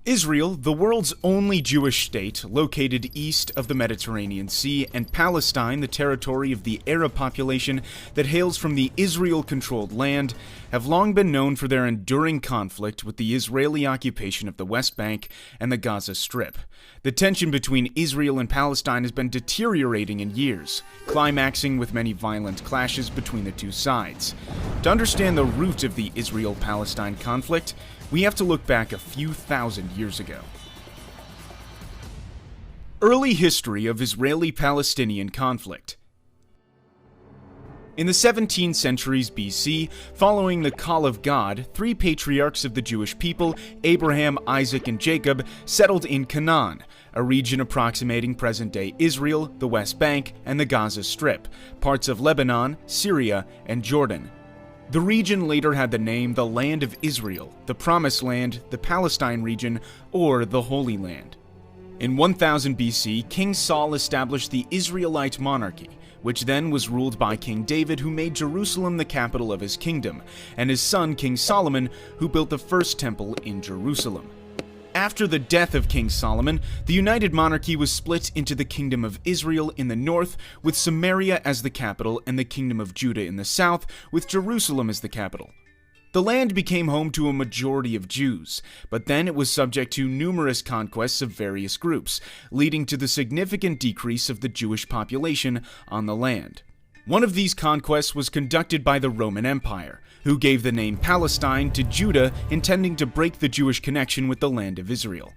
Israel, the world's only Jewish state, located east of the Mediterranean Sea, and Palestine, the territory of the Arab population that hails from the Israel-controlled land, have long been known for their enduring conflict with the Israeli occupation of the West Bank and the Gaza Strip. The tension between Israel and Palestine has been deteriorating in years, climaxing with many violent clashes between the two sides. To understand the root of the Israel-Palestine conflict, we have to look back a few thousand years ago. Early history of Israeli-Palestinian conflict. In the 17 centuries BC, following the call of God, three patriarchs of the Jewish people, Abraham, Isaac, and Jacob, settled in Canaan, a region approximating present-day Israel, the West Bank, and the Gaza Strip, parts of Lebanon, Syria, and Jordan. The region later had the name the Land of Israel, the Promised Land, the Palestine region, or the Holy Land. In 1000 BC, King Saul established the Israelite monarchy, which then was ruled by King David, who made Jerusalem the capital of his kingdom, and his son King Solomon, who built the first temple in Jerusalem. After the death of King Solomon, the united monarchy was split into the Kingdom of Israel in the north, with Samaria as the capital, and the Kingdom of Judah in the south, with Jerusalem as the capital. The land became home to a majority of Jews, but then it was subject to numerous conquests of various groups, leading to the significant decrease of the Jewish population on the land. One of these conquests was conducted by the Roman Empire, who gave the name Palestine to Judah, intending to break the Jewish connection with the land of Israel.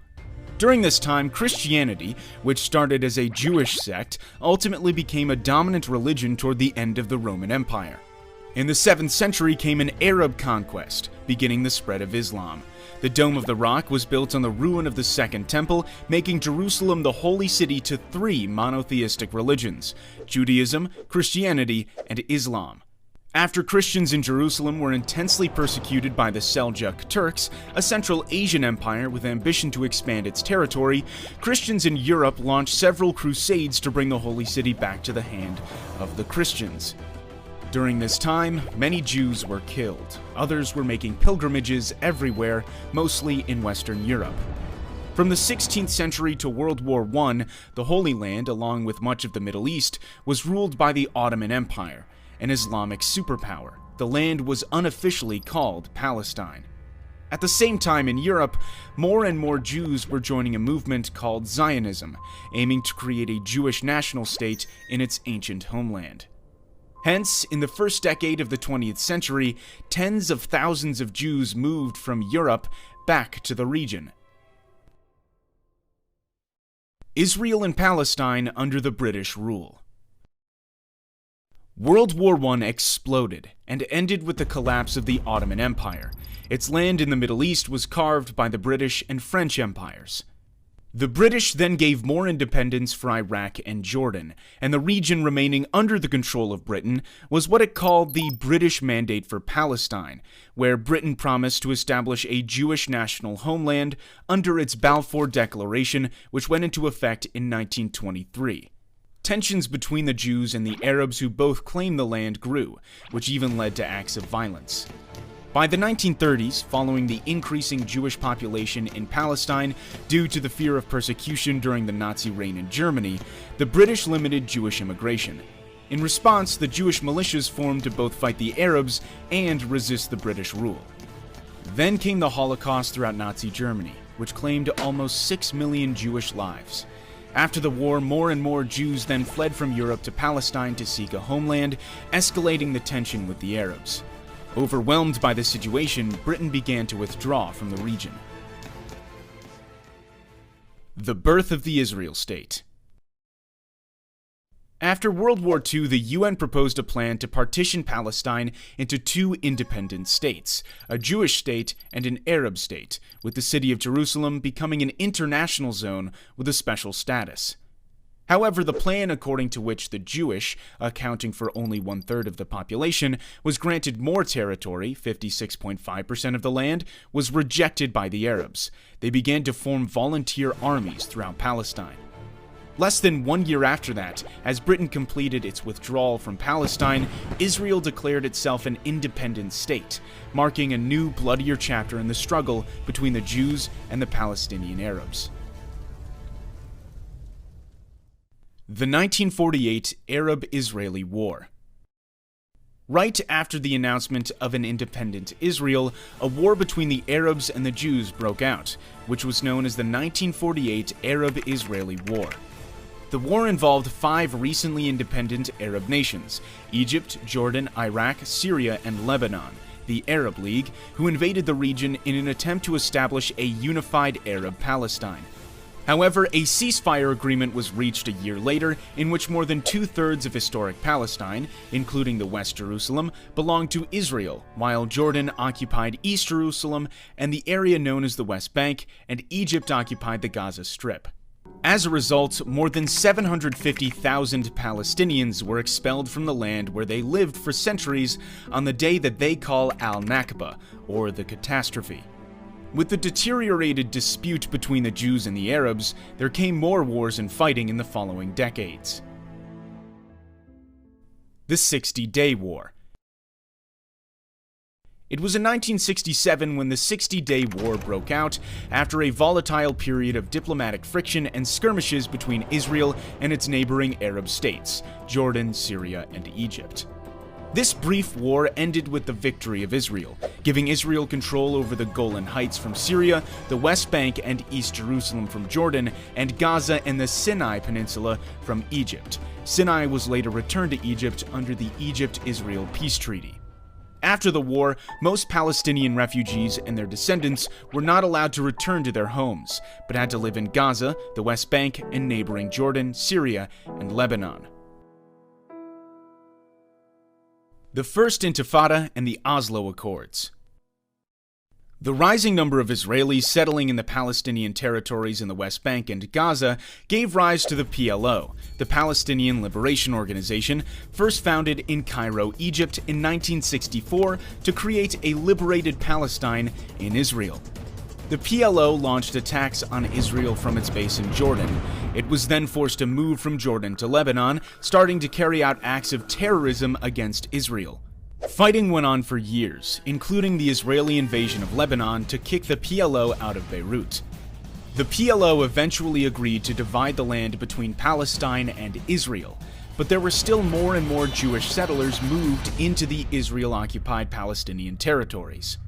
During this time, Christianity, which started as a Jewish sect, ultimately became a dominant religion toward the end of the Roman Empire. In the 7th century came an Arab conquest, beginning the spread of Islam. The Dome of the Rock was built on the ruin of the Second Temple, making Jerusalem the holy city to three monotheistic religions: Judaism, Christianity, and Islam. After Christians in Jerusalem were intensely persecuted by the Seljuk Turks, a Central Asian empire with ambition to expand its territory, Christians in Europe launched several crusades to bring the holy city back to the hand of the Christians. During this time, many Jews were killed. Others were making pilgrimages everywhere, mostly in Western Europe. From the 16th century to World War I, the Holy Land, along with much of the Middle East, was ruled by the Ottoman Empire, an Islamic superpower. The land was unofficially called Palestine. At the same time in Europe, more and more Jews were joining a movement called Zionism, aiming to create a Jewish national state in its ancient homeland. Hence, in the first decade of the 20th century, tens of thousands of Jews moved from Europe back to the region. Israel and Palestine under the British rule. World War I exploded and ended with the collapse of the Ottoman Empire. Its land in the Middle East was carved by the British and French empires. The British then gave more independence for Iraq and Jordan, and the region remaining under the control of Britain was what it called the British Mandate for Palestine, where Britain promised to establish a Jewish national homeland under its Balfour Declaration, which went into effect in 1923. Tensions between the Jews and the Arabs who both claimed the land grew, which even led to acts of violence. By the 1930s, following the increasing Jewish population in Palestine due to the fear of persecution during the Nazi reign in Germany, the British limited Jewish immigration. In response, the Jewish militias formed to both fight the Arabs and resist the British rule. Then came the Holocaust throughout Nazi Germany, which claimed almost 6 million Jewish lives. After the war, more and more Jews then fled from Europe to Palestine to seek a homeland, escalating the tension with the Arabs. Overwhelmed by the situation, Britain began to withdraw from the region. The birth of the Israel state. After World War II, the UN proposed a plan to partition Palestine into two independent states, a Jewish state and an Arab state, with the city of Jerusalem becoming an international zone with a special status. However, the plan according to which the Jewish, accounting for only 1/3 of the population, was granted more territory, 56.5% of the land, was rejected by the Arabs. They began to form volunteer armies throughout Palestine. Less than 1 year after that, as Britain completed its withdrawal from Palestine, Israel declared itself an independent state, marking a new, bloodier chapter in the struggle between the Jews and the Palestinian Arabs. The 1948 Arab-Israeli War. Right after the announcement of an independent Israel, a war between the Arabs and the Jews broke out, which was known as the 1948 Arab-Israeli War. The war involved 5 recently independent Arab nations: Egypt, Jordan, Iraq, Syria, and Lebanon, the Arab League, who invaded the region in an attempt to establish a unified Arab Palestine. However, a ceasefire agreement was reached a year later in which more than 2/3 of historic Palestine, including the West Jerusalem, belonged to Israel, while Jordan occupied East Jerusalem and the area known as the West Bank, and Egypt occupied the Gaza Strip. As a result, more than 750,000 Palestinians were expelled from the land where they lived for centuries on the day that they call Al-Nakba, or the catastrophe. With the deteriorated dispute between the Jews and the Arabs, there came more wars and fighting in the following decades. The 60-Day War. It was in 1967 when the 60-Day War broke out after a volatile period of diplomatic friction and skirmishes between Israel and its neighboring Arab states, Jordan, Syria, and Egypt. This brief war ended with the victory of Israel, giving Israel control over the Golan Heights from Syria, the West Bank and East Jerusalem from Jordan, and Gaza and the Sinai Peninsula from Egypt. Sinai was later returned to Egypt under the Egypt-Israel Peace Treaty. After the war, most Palestinian refugees and their descendants were not allowed to return to their homes, but had to live in Gaza, the West Bank, and neighboring Jordan, Syria, and Lebanon. The First Intifada and the Oslo Accords. The rising number of Israelis settling in the Palestinian territories in the West Bank and Gaza gave rise to the PLO, the Palestinian Liberation Organization, first founded in Cairo, Egypt in 1964 to create a liberated Palestine in Israel. The PLO launched attacks on Israel from its base in Jordan. It was then forced to move from Jordan to Lebanon, starting to carry out acts of terrorism against Israel. Fighting went on for years, including the Israeli invasion of Lebanon to kick the PLO out of Beirut. The PLO eventually agreed to divide the land between Palestine and Israel, but there were still more and more Jewish settlers moved into the Israel-occupied Palestinian territories.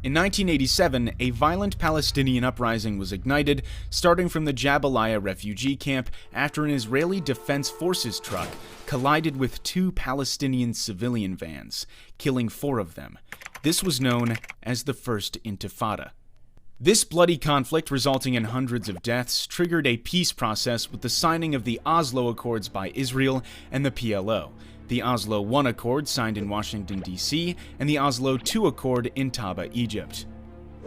In 1987, a violent Palestinian uprising was ignited, starting from the Jabalia refugee camp after an Israeli Defense Forces truck collided with 2 Palestinian civilian vans, killing 4 of them. This was known as the First Intifada. This bloody conflict, resulting in hundreds of deaths, triggered a peace process with the signing of the Oslo Accords by Israel and the PLO. The Oslo I Accord signed in Washington, D.C., and the Oslo II Accord in Taba, Egypt.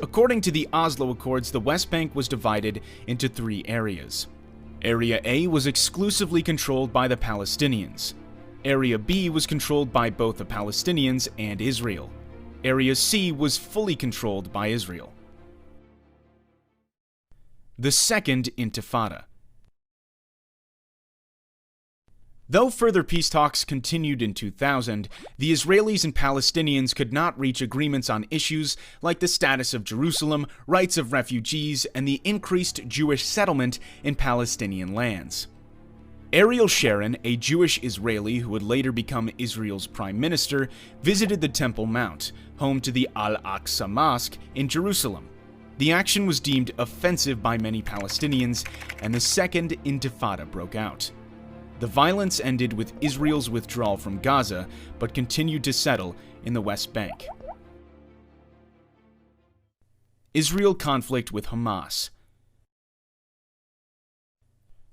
According to the Oslo Accords, the West Bank was divided into 3 areas. Area A was exclusively controlled by the Palestinians. Area B was controlled by both the Palestinians and Israel. Area C was fully controlled by Israel. The Second Intifada. Though further peace talks continued in 2000, the Israelis and Palestinians could not reach agreements on issues like the status of Jerusalem, rights of refugees, and the increased Jewish settlement in Palestinian lands. Ariel Sharon, a Jewish Israeli who would later become Israel's prime minister, visited the Temple Mount, home to the Al-Aqsa Mosque in Jerusalem. The action was deemed offensive by many Palestinians, and the Second Intifada broke out. The violence ended with Israel's withdrawal from Gaza, but continued to settle in the West Bank. Israel conflict with Hamas.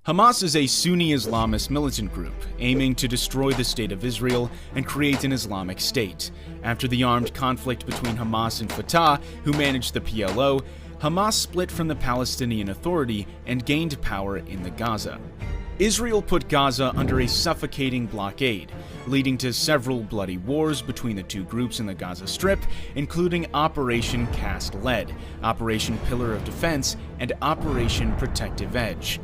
Hamas is a Sunni Islamist militant group aiming to destroy the state of Israel and create an Islamic state. After the armed conflict between Hamas and Fatah, who managed the PLO, Hamas split from the Palestinian Authority and gained power in the Gaza. Israel put Gaza under a suffocating blockade, leading to several bloody wars between the two groups in the Gaza Strip, including Operation Cast Lead, Operation Pillar of Defense, and Operation Protective Edge.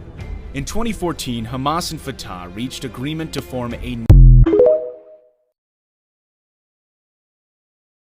In 2014, Hamas and Fatah reached agreement to form a